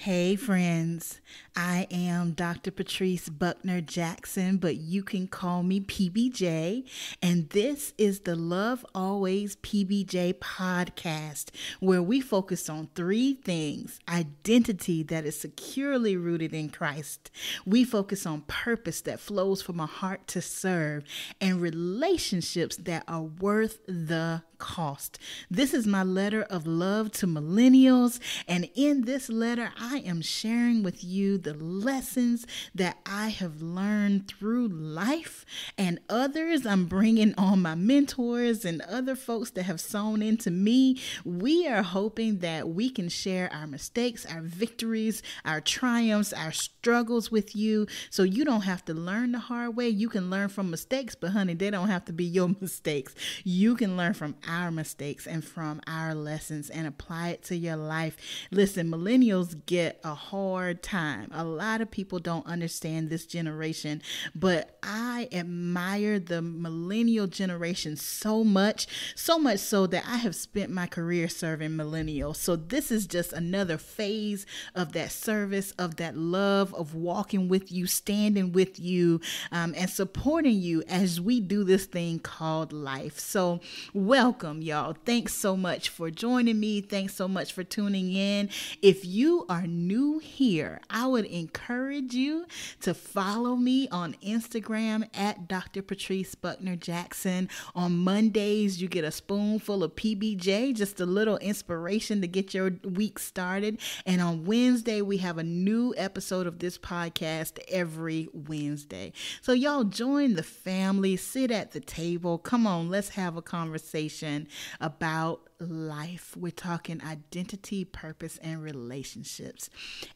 Hey friends, I am Dr. Patrice Buckner Jackson, but you can call me PBJ, and this is the Love Always PBJ podcast, where we focus on three things: identity that is securely rooted in Christ, we focus on purpose that flows from a heart to serve, and relationships that are worth the cost. This is my letter of love to millennials, and in this letter I am sharing with you the lessons that I have learned through life, and others I'm bringing on my mentors and other folks that have sown into me. We are hoping that we can share our mistakes, our victories, our triumphs, our struggles with you, so you don't have to learn the hard way. You can learn from mistakes, but honey, they don't have to be your mistakes. You can learn from our mistakes and from our lessons and apply it to your life. Listen, millennials get a hard time. A lot of people don't understand this generation, but I admire the millennial generation so much so that I have spent my career serving millennials. So this is just another phase of that service, of that love, of walking with you, standing with you, and supporting you as we do this thing called life. So welcome, y'all. Thanks so much for joining me. Thanks so much for tuning in. If you are new here, I would encourage you to follow me on Instagram at Dr. Patrice Buckner Jackson. On Mondays, you get a spoonful of PBJ, just a little inspiration to get your week started. And on Wednesday, we have a new episode of this podcast every Wednesday. So y'all join the family, sit at the table. Come on, let's have a conversation about life. We're talking identity, purpose, and relationships.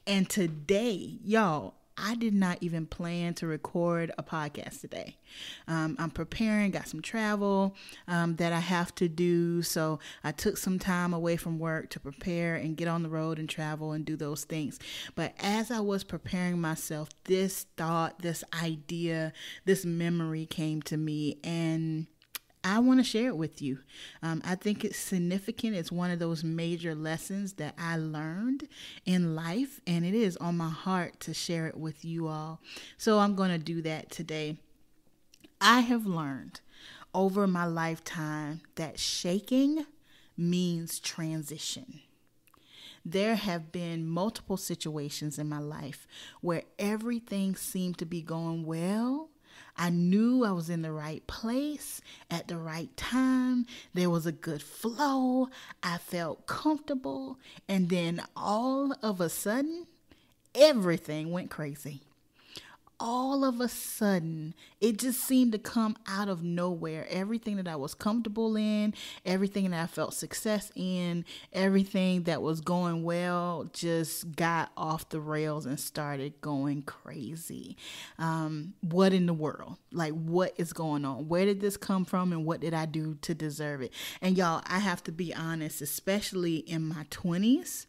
And today, y'all, I did not even plan to record a podcast today. I'm preparing, got some travel that I have to do. So I took some time away from work to prepare and get on the road and travel and do those things. But as I was preparing myself, this thought, this idea, this memory came to me, and I want to share it with you. I think it's significant. It's one of those major lessons that I learned in life, and it is on my heart to share it with you all. So I'm going to do that today. I have learned over my lifetime that shaking means transition. There have been multiple situations in my life where everything seemed to be going well. I knew I was in the right place at the right time. There was a good flow. I felt comfortable. And then all of a sudden, everything went crazy. All of a sudden, it just seemed to come out of nowhere. Everything that I was comfortable in, everything that I felt success in, everything that was going well just got off the rails and started going crazy. What in the world? Like, what is going on? Where did this come from, and what did I do to deserve it? And y'all, I have to be honest, especially in my 20s,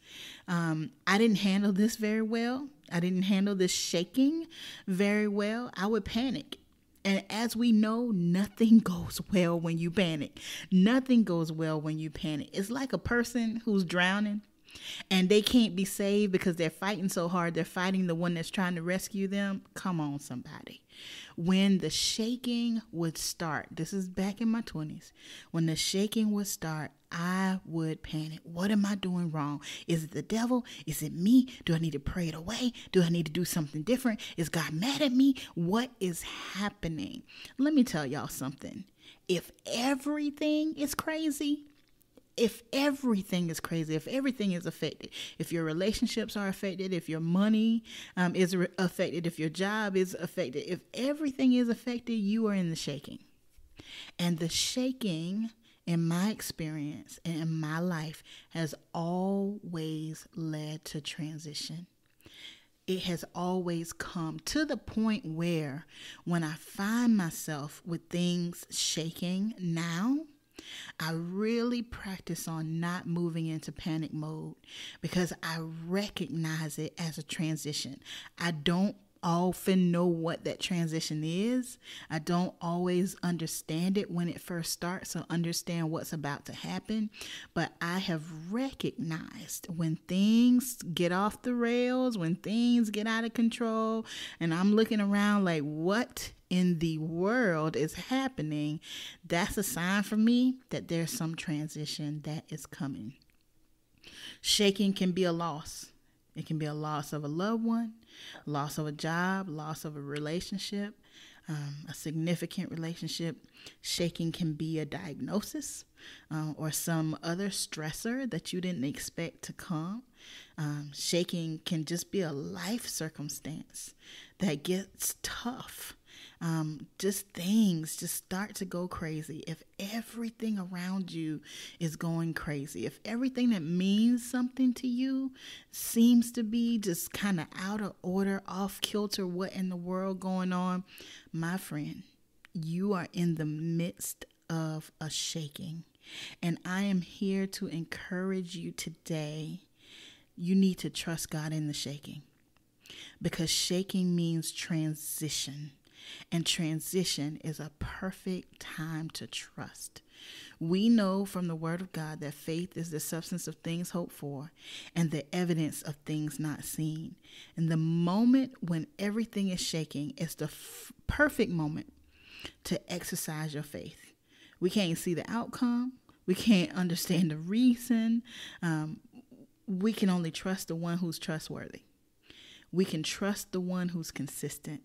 I didn't handle this very well. I didn't handle this shaking very well. I would panic. And as we know, nothing goes well when you panic. Nothing goes well when you panic. It's like a person who's drowning and they can't be saved because they're fighting so hard. They're fighting the one that's trying to rescue them. Come on, somebody. When the shaking would start, this is back in my 20s, when the shaking would start, I would panic. What am I doing wrong? Is it the devil? Is it me? Do I need to pray it away? Do I need to do something different? Is God mad at me? What is happening? Let me tell y'all something. If everything is crazy, if everything is crazy, if everything is affected, if your relationships are affected, if your money is affected, if your job is affected, if everything is affected, you are in the shaking. And the shaking, in my experience and in my life, has always led to transition. It has always come to the point where when I find myself with things shaking now, I really practice on not moving into panic mode because I recognize it as a transition. I don't often know what that transition is. I don't always understand it when it first starts or understand what's about to happen. But I have recognized when things get off the rails, when things get out of control, and I'm looking around like, what in the world is happening? That's a sign for me that there's some transition that is coming. Shaking can be a loss. It can be a loss of a loved one, loss of a job, loss of a relationship, a significant relationship. Shaking can be a diagnosis or some other stressor that you didn't expect to come. Shaking can just be a life circumstance that gets tough. Just things just start to go crazy. If everything around you is going crazy, if everything that means something to you seems to be just kind of out of order, off kilter, what in the world going on, my friend, you are in the midst of a shaking. And I am here to encourage you today. You need to trust God in the shaking, because shaking means transition. And transition is a perfect time to trust. We know from the Word of God that faith is the substance of things hoped for and the evidence of things not seen. And the moment when everything is shaking is the perfect moment to exercise your faith. We can't see the outcome. We can't understand the reason. We can only trust the one who's trustworthy. We can trust the one who's consistent.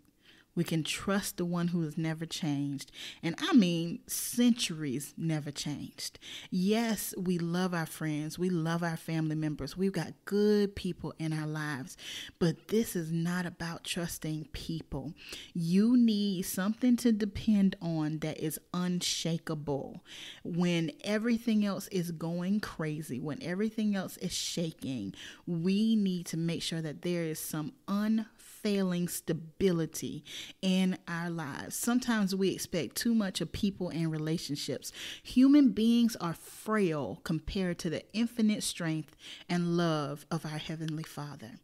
We can trust the one who has never changed. And I mean, centuries never changed. Yes, we love our friends. We love our family members. We've got good people in our lives. But this is not about trusting people. You need something to depend on that is unshakable. When everything else is going crazy, when everything else is shaking, we need to make sure that there is some unfailing stability in our lives. Sometimes we expect too much of people and relationships. Human beings are frail compared to the infinite strength and love of our Heavenly Father.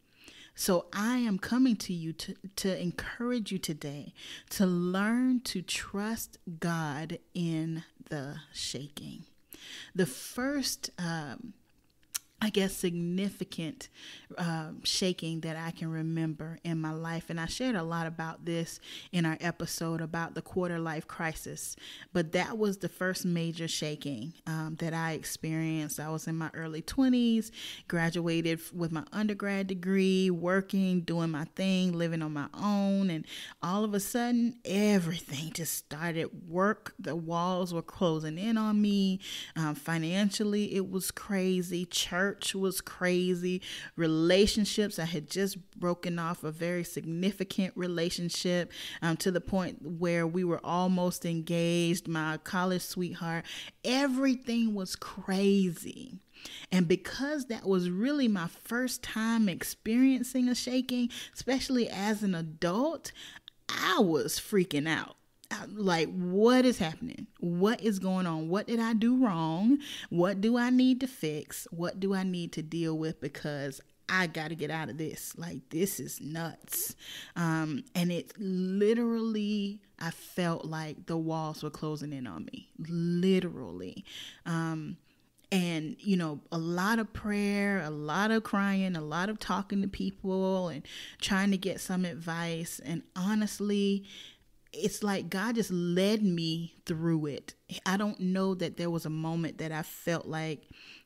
So I am coming to you to encourage you today to learn to trust God in the shaking. The first significant shaking that I can remember in my life. And I shared a lot about this in our episode about the quarter life crisis. But that was the first major shaking that I experienced. I was in my early 20s, graduated with my undergrad degree, working, doing my thing, living on my own. And all of a sudden, everything just started work. The walls were closing in on me. Financially, it was crazy. Church was crazy. Relationships, I had just broken off a very significant relationship to the point where we were almost engaged. My college sweetheart, everything was crazy. And because that was really my first time experiencing a shaking, especially as an adult, I was freaking out. Like, what is happening? What is going on? What did I do wrong? What do I need to fix? What do I need to deal with? Because I got to get out of this. Like, this is nuts. And it literally, I felt like the walls were closing in on me. Literally. And, a lot of prayer, a lot of crying, a lot of talking to people and trying to get some advice. And honestly, it's like God just led me through it. I don't know that there was a moment that I felt like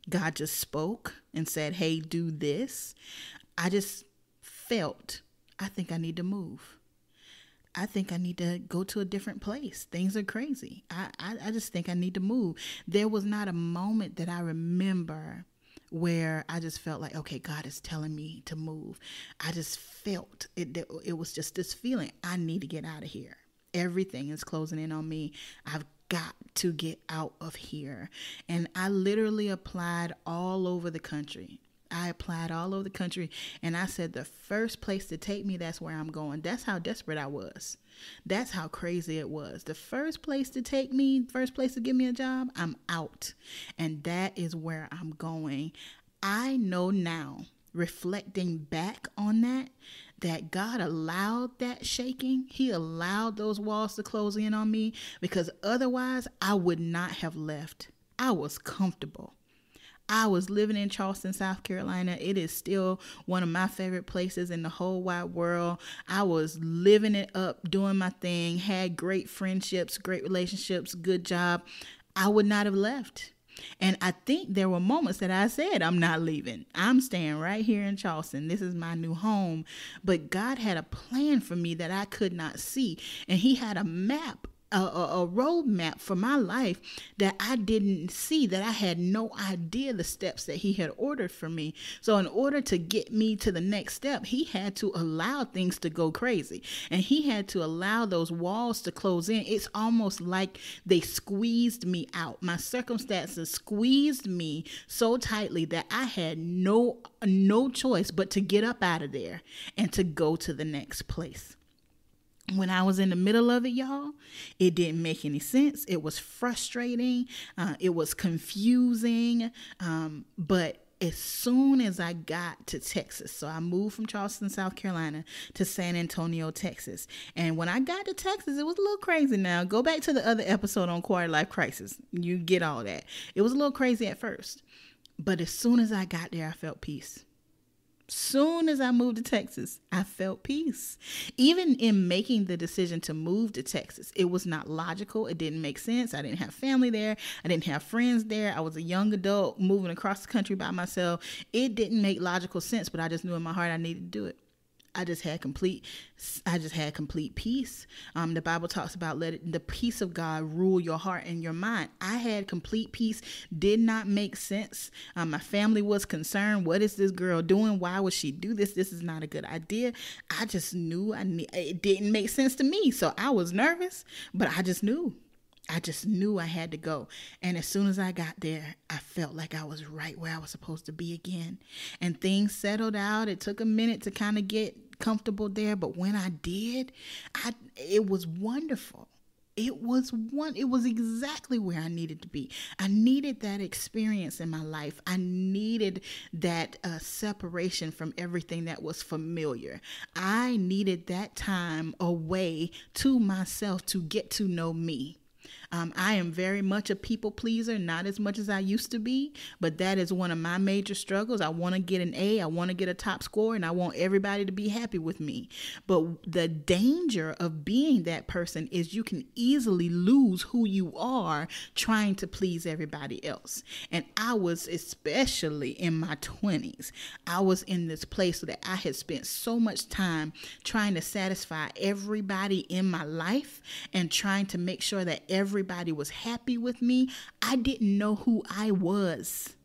God just spoke and said, hey, do this. I just felt, I think I need to move. I think I need to go to a different place. Things are crazy. I just think I need to move. There was not a moment that I remember where I just felt like, okay, God is telling me to move. I just felt it. It was just this feeling. I need to get out of here. Everything is closing in on me. I've got to get out of here. And I literally applied all over the country. And I said, the first place to take me, that's where I'm going. That's how desperate I was. That's how crazy it was. The first place to take me, first place to give me a job, I'm out. And that is where I'm going. I know now reflecting back on that God allowed that shaking. He allowed those walls to close in on me, because otherwise I would not have left. I was comfortable. I was living in Charleston, South Carolina. It is still one of my favorite places in the whole wide world. I was living it up, doing my thing, had great friendships, great relationships, good job. I would not have left. And I think there were moments that I said, I'm not leaving. I'm staying right here in Charleston. This is my new home. But God had a plan for me that I could not see. And he had a map, a roadmap for my life that I didn't see, that I had no idea the steps that he had ordered for me. So in order to get me to the next step, he had to allow things to go crazy, and he had to allow those walls to close in. It's almost like they squeezed me out. My circumstances squeezed me so tightly that I had no choice but to get up out of there and to go to the next place. When I was in the middle of it, y'all, it didn't make any sense. It was frustrating. It was confusing. But as soon as I got to Texas, so I moved from Charleston, South Carolina to San Antonio, Texas. And when I got to Texas, it was a little crazy. Now, go back to the other episode on quarter life crisis. You get all that. It was a little crazy at first. But as soon as I got there, I felt peace. Soon as I moved to Texas, I felt peace. Even in making the decision to move to Texas, it was not logical. It didn't make sense. I didn't have family there. I didn't have friends there. I was a young adult moving across the country by myself. It didn't make logical sense, but I just knew in my heart I needed to do it. I just had complete peace. The Bible talks about let the peace of God rule your heart and your mind. I had complete peace. Did not make sense. My family was concerned. What is this girl doing? Why would she do this? This is not a good idea. I just knew it didn't make sense to me. So I was nervous, but I just knew I had to go. And as soon as I got there, I felt like I was right where I was supposed to be again. And things settled out. It took a minute to kind of get comfortable there. But when I did, it was wonderful. It was exactly where I needed to be. I needed that experience in my life. I needed that separation from everything that was familiar. I needed that time away to myself to get to know me. I am very much a people pleaser, not as much as I used to be, but that is one of my major struggles. I want to get an A, I want to get a top score, and I want everybody to be happy with me. But the danger of being that person is you can easily lose who you are trying to please everybody else. And I was, especially in my 20s, I was in this place that I had spent so much time trying to satisfy everybody in my life and trying to make sure that everybody was happy with me. I didn't know who I was.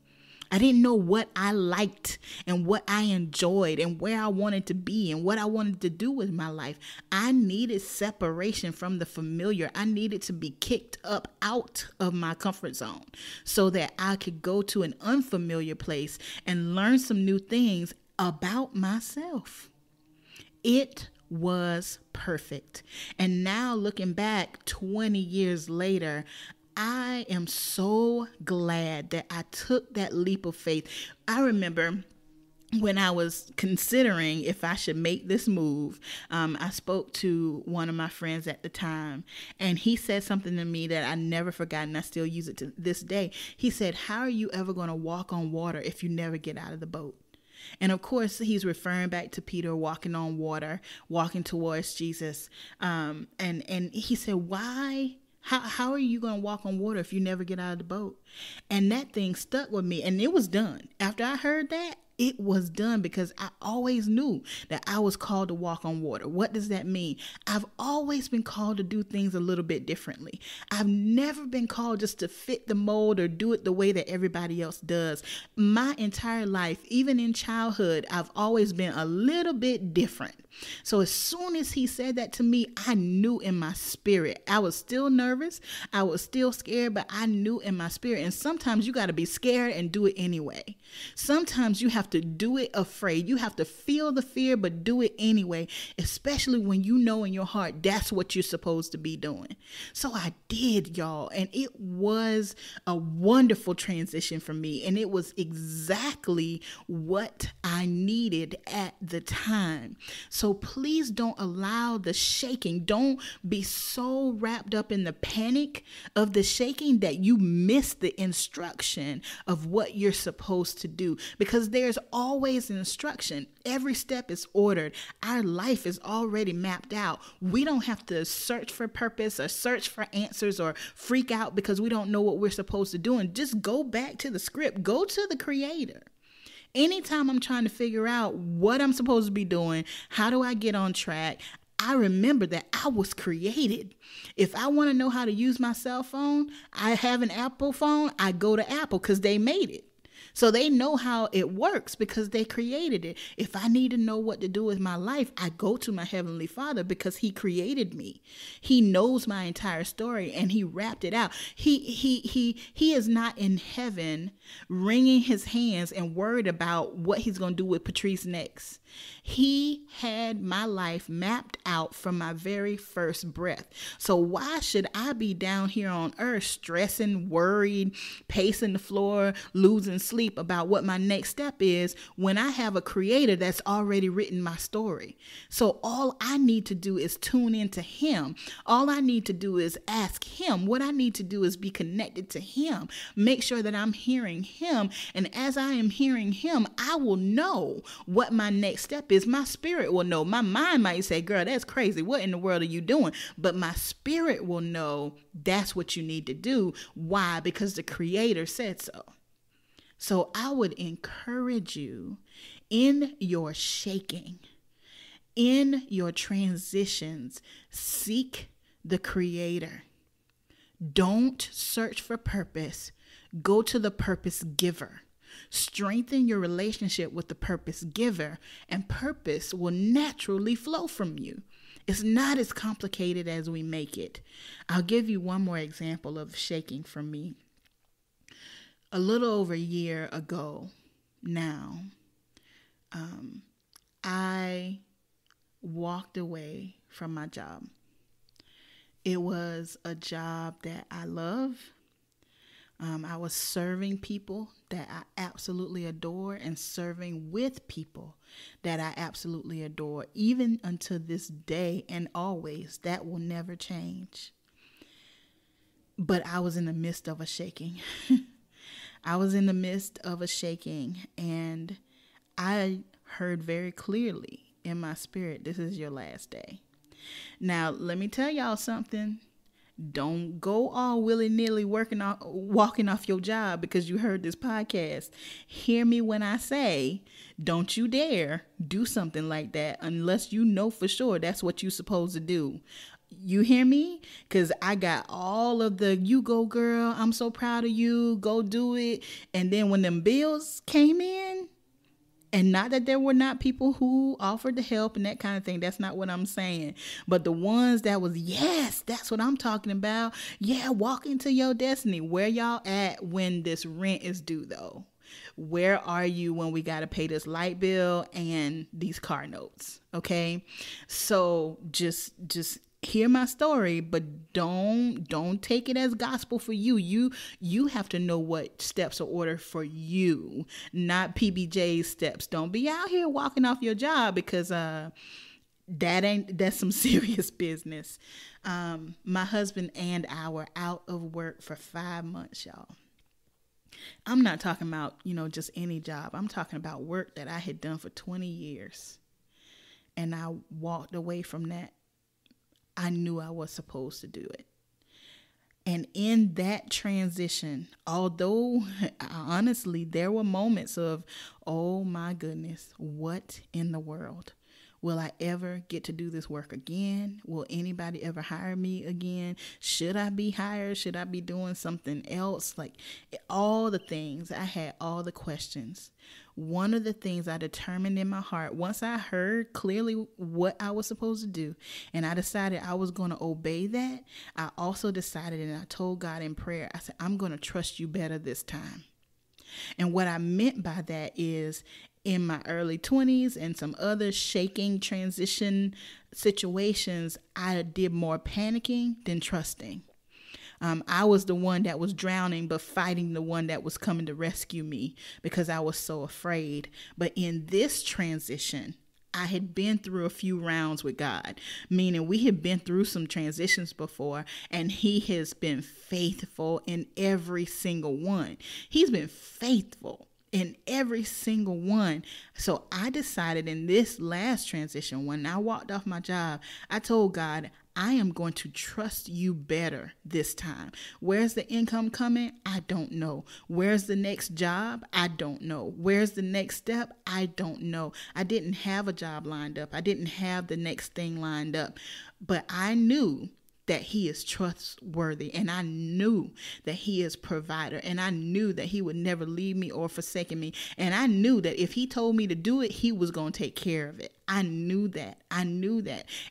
I didn't know what I liked and what I enjoyed and where I wanted to be and what I wanted to do with my life. I needed separation from the familiar. I needed to be kicked up out of my comfort zone so that I could go to an unfamiliar place and learn some new things about myself. It was perfect. And now looking back 20 years later, I am so glad that I took that leap of faith. I remember when I was considering if I should make this move, I spoke to one of my friends at the time, and he said something to me that I never forgot, and I still use it to this day. He said, "How are you ever going to walk on water if you never get out of the boat?" And of course, he's referring back to Peter walking on water, walking towards Jesus. And he said, why? How are you going to walk on water if you never get out of the boat? And that thing stuck with me, and it was done. After I heard that, it was done, because I always knew that I was called to walk on water. What does that mean? I've always been called to do things a little bit differently. I've never been called just to fit the mold or do it the way that everybody else does. My entire life, even in childhood, I've always been a little bit different. So as soon as he said that to me, I knew in my spirit. I was still nervous. I was still scared, but I knew in my spirit. And sometimes you got to be scared and do it anyway. Sometimes you have have to do it afraid. You have to feel the fear, but do it anyway, especially when you know in your heart that's what you're supposed to be doing. So I did, y'all, and it was a wonderful transition for me, and it was exactly what I needed at the time. So please don't allow the shaking. Don't be so wrapped up in the panic of the shaking that you miss the instruction of what you're supposed to do, because there's always an instruction. Every step is ordered. Our life is already mapped out. We don't have to search for purpose or search for answers or freak out because we don't know what we're supposed to do. And just go back to the script. Go to the creator. Anytime I'm trying to figure out what I'm supposed to be doing, how do I get on track, I remember that I was created. If I want to know how to use my cell phone, I have an Apple phone, I go to Apple because they made it. So they know how it works because they created it. If I need to know what to do with my life, I go to my Heavenly Father because He created me. He knows my entire story and He wrapped it out. He is not in heaven wringing His hands and worried about what He's going to do with Patrice next. He had my life mapped out from my very first breath. So why should I be down here on earth stressing, worried, pacing the floor, losing sleep about what my next step is when I have a creator that's already written my story? So all I need to do is tune into Him. All I need to do is ask Him. What I need to do is be connected to Him. Make sure that I'm hearing Him. And as I am hearing Him, I will know what my next step is. My spirit will know. My mind might say, girl, that's crazy. What in the world are you doing? But my spirit will know that's what you need to do. Why? Because the Creator said so. So I would encourage you in your shaking, in your transitions, seek the Creator. Don't search for purpose. Go to the purpose giver. Strengthen your relationship with the purpose giver, and purpose will naturally flow from you. It's not as complicated as we make it. I'll give you one more example of shaking from me. A little over a year ago now, I walked away from my job. It was a job that I love. I was serving people that I absolutely adore and serving with people that I absolutely adore, even until this day and always. That will never change. But I was in the midst of a shaking. I was in the midst of a shaking, and I heard very clearly in my spirit, this is your last day. Now, let me tell y'all something. Don't go all willy-nilly walking off your job because you heard this podcast. Hear me when I say, don't you dare do something like that unless you know for sure that's what you're supposed to do. You hear me? Because I got all of the, you go girl, I'm so proud of you, go do it. And then when them bills came in, and not that there were not people who offered to help and that kind of thing. That's not what I'm saying. But the ones that was, yes, that's what I'm talking about. Yeah, walk into your destiny. Where y'all at when this rent is due though? Where are you when we got to pay this light bill and these car notes? Okay. So just hear my story, but don't take it as gospel for you. You have to know what steps are ordered for you, not PBJ's steps. Don't be out here walking off your job because that's some serious business. My husband and I were out of work for 5 months, y'all. I'm not talking about, just any job. I'm talking about work that I had done for 20 years. And I walked away from that. I knew I was supposed to do it. And in that transition, although honestly, there were moments of, oh my goodness, what in the world? Will I ever get to do this work again? Will anybody ever hire me again? Should I be hired? Should I be doing something else? Like all the things. I had all the questions. One of the things I determined in my heart, once I heard clearly what I was supposed to do, and I decided I was going to obey that, I also decided, and I told God in prayer, I said, I'm going to trust you better this time. And what I meant by that is, in my early 20s and some other shaking transition situations, I did more panicking than trusting. I was the one that was drowning, but fighting the one that was coming to rescue me because I was so afraid. But in this transition, I had been through a few rounds with God, meaning we had been through some transitions before, and he has been faithful in every single one. He's been faithful in every single one. So I decided in this last transition, when I walked off my job, I told God, I am going to trust you better this time. Where's the income coming? I don't know. Where's the next job? I don't know. Where's the next step? I don't know. I didn't have a job lined up. I didn't have the next thing lined up. But I knew that he is trustworthy, and I knew that he is provider, and I knew that he would never leave me or forsake me, and I knew that if he told me to do it, he was going to take care of it. I knew that,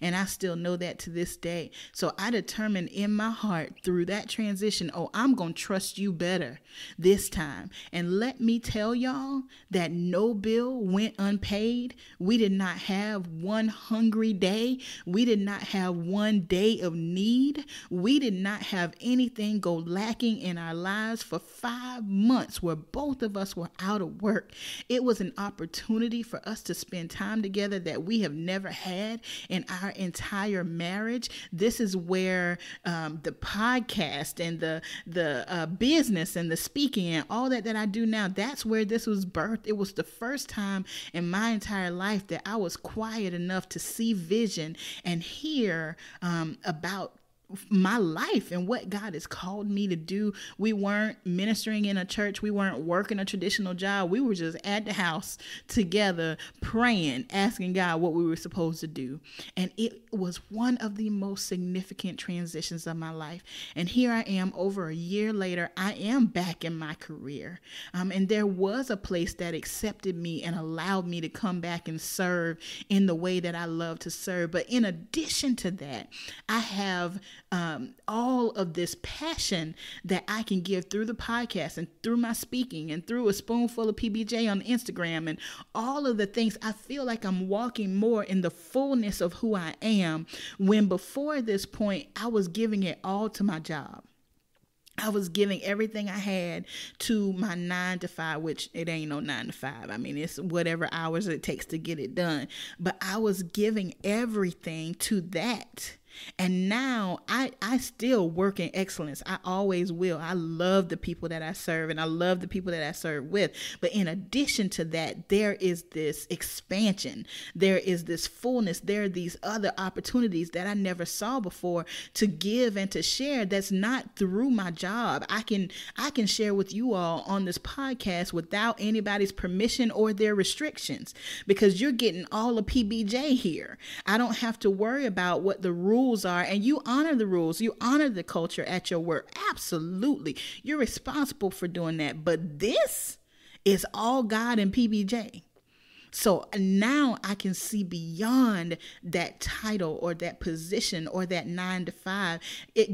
and I still know that to this day. So I determined in my heart through that transition, I'm going to trust you better this time. And let me tell y'all that no bill went unpaid. We did not have one hungry day. We did not have one day of need. We did not have anything go lacking in our lives for 5 months where both of us were out of work. It was an opportunity for us to spend time together that we have never had in our entire marriage. This is where the podcast and the business and the speaking and all that I do now, that's where this was birthed. It was the first time in my entire life that I was quiet enough to see vision and hear about my life and what God has called me to do. We weren't ministering in a church. We weren't working a traditional job. We were just at the house together praying, asking God what we were supposed to do. And it was one of the most significant transitions of my life. And here I am over a year later. I am back in my career. And there was a place that accepted me and allowed me to come back and serve in the way that I love to serve. But in addition to that, I have all of this passion that I can give through the podcast and through my speaking and through a spoonful of PBJ on Instagram and all of the things. I feel like I'm walking more in the fullness of who I am, when before this point, I was giving it all to my job. I was giving everything I had to my 9 to 5, which it ain't no 9 to 5. I mean, it's whatever hours it takes to get it done. But I was giving everything to that. And now I still work in excellence. I always will. I love the people that I serve, and I love the people that I serve with. But in addition to that, there is this expansion. There is this fullness. There are these other opportunities that I never saw before to give and to share. That's not through my job. I can share with you all on this podcast without anybody's permission or their restrictions, because you're getting all of PBJ here. I don't have to worry about what the rules are, and you honor the rules. You honor the culture at your work. Absolutely. You're responsible for doing that. But this is all God and PBJ. So now I can see beyond that title or that position or that 9 to 5.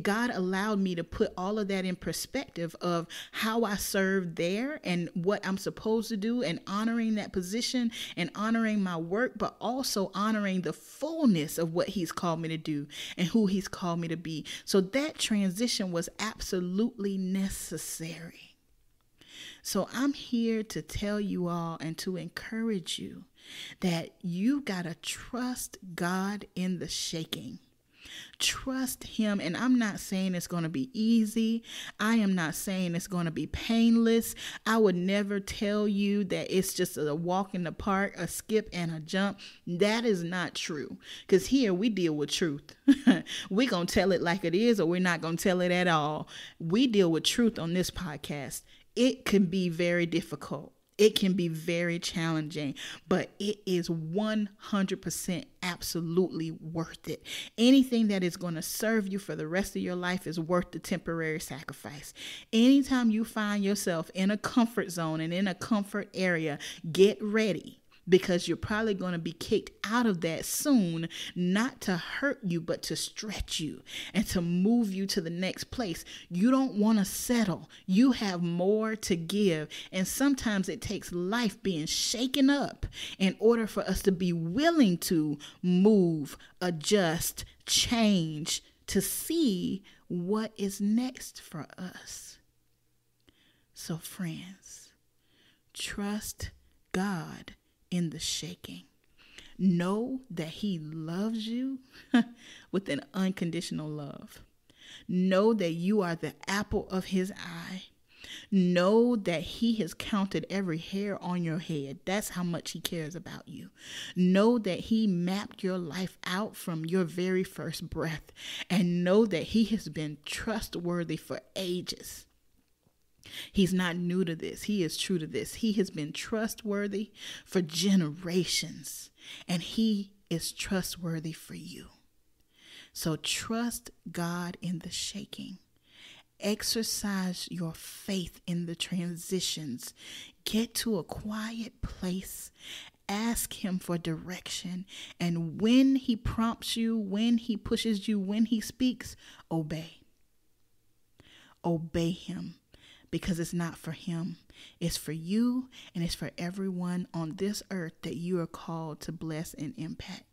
God allowed me to put all of that in perspective of how I serve there and what I'm supposed to do, and honoring that position and honoring my work, but also honoring the fullness of what he's called me to do and who he's called me to be. So that transition was absolutely necessary. So I'm here to tell you all and to encourage you that you got to trust God in the shaking. Trust him. And I'm not saying it's going to be easy. I am not saying it's going to be painless. I would never tell you that it's just a walk in the park, a skip and a jump. That is not true. Because here we deal with truth. We're going to tell it like it is, or we're not going to tell it at all. We deal with truth on this podcast. It can be very difficult. It can be very challenging, but it is 100% absolutely worth it. Anything that is going to serve you for the rest of your life is worth the temporary sacrifice. Anytime you find yourself in a comfort zone and in a comfort area, get ready. because you're probably going to be kicked out of that soon, not to hurt you, but to stretch you and to move you to the next place. You don't want to settle. You have more to give. And sometimes it takes life being shaken up in order for us to be willing to move, adjust, change, to see what is next for us. So friends, trust God in the shaking. Know that he loves you with an unconditional love. Know that you are the apple of his eye. Know that he has counted every hair on your head. That's how much he cares about you. Know that he mapped your life out from your very first breath. And know that he has been trustworthy for ages. He's not new to this. He is true to this. He has been trustworthy for generations, and he is trustworthy for you. So trust God in the shaking. Exercise your faith in the transitions. Get to a quiet place. Ask him for direction. And when he prompts you, when he pushes you, when he speaks, obey. Obey him. Because it's not for him. It's for you, and it's for everyone on this earth that you are called to bless and impact.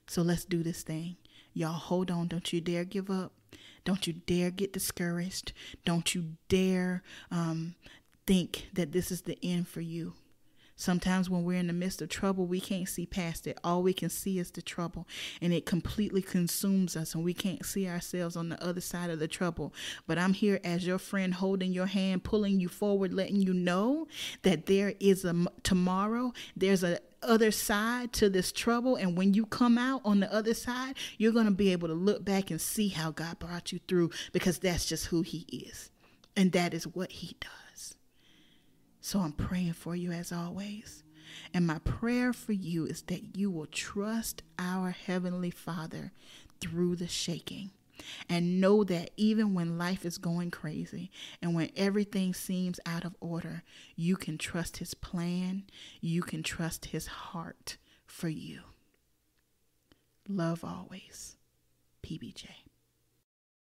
So let's do this thing. Y'all hold on. Don't you dare give up. Don't you dare get discouraged. Don't you dare think that this is the end for you. Sometimes when we're in the midst of trouble, we can't see past it. All we can see is the trouble, and it completely consumes us, and we can't see ourselves on the other side of the trouble. But I'm here as your friend, holding your hand, pulling you forward, letting you know that there is a tomorrow. There's a other side to this trouble, and when you come out on the other side, you're going to be able to look back and see how God brought you through, because that's just who he is, and that is what he does. So I'm praying for you as always. And my prayer for you is that you will trust our Heavenly Father through the shaking. And know that even when life is going crazy and when everything seems out of order, you can trust his plan. You can trust his heart for you. Love always, PBJ.